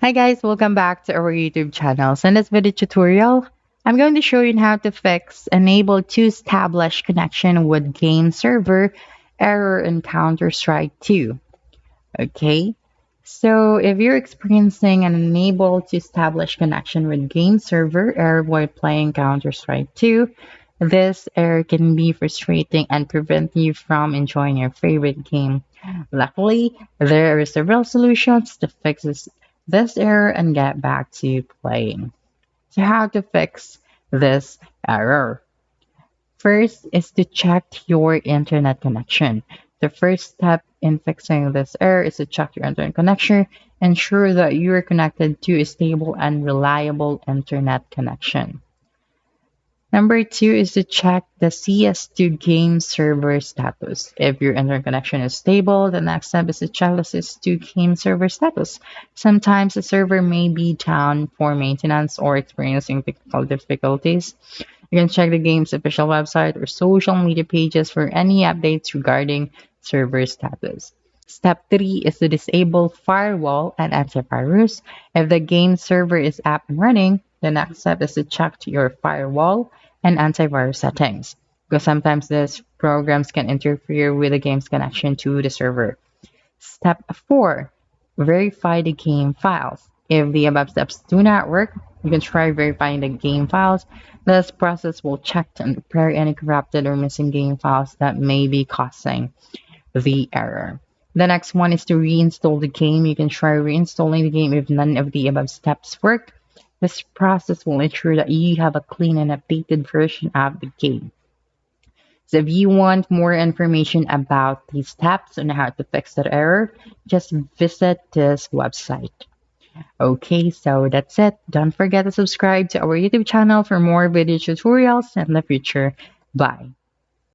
Hi guys, welcome back to our YouTube channel. So in this video tutorial, I'm going to show you how to fix enable to establish connection with game server error in Counter-Strike 2. Okay, so if you're experiencing an unable to establish connection with game server error while playing Counter-Strike 2, this error can be frustrating and prevent you from enjoying your favorite game. Luckily, there are several solutions to fix this error and get back to playing. So how to fix this error? First is to check your internet connection. The first step in fixing this error is to check your internet connection. Ensure that you are connected to a stable and reliable internet connection. Number two is to check the CS2 game server status. If your internet connection is stable, the next step is to check the CS2 game server status. Sometimes the server may be down for maintenance or experiencing technical difficulties. You can check the game's official website or social media pages for any updates regarding server status. Step 3 is to disable firewall and antivirus. If the game server is up and running, the next step is to check your firewall and antivirus settings, because sometimes these programs can interfere with the game's connection to the server. Step 4, verify the game files. If the above steps do not work, you can try verifying the game files. This process will check and repair any corrupted or missing game files that may be causing the error. The next one is to reinstall the game. You can try reinstalling the game if none of the above steps work. This process will ensure that you have a clean and updated version of the game. So if you want more information about these steps and how to fix that error, just visit this website. Okay, so that's it. Don't forget to subscribe to our YouTube channel for more video tutorials in the future. Bye.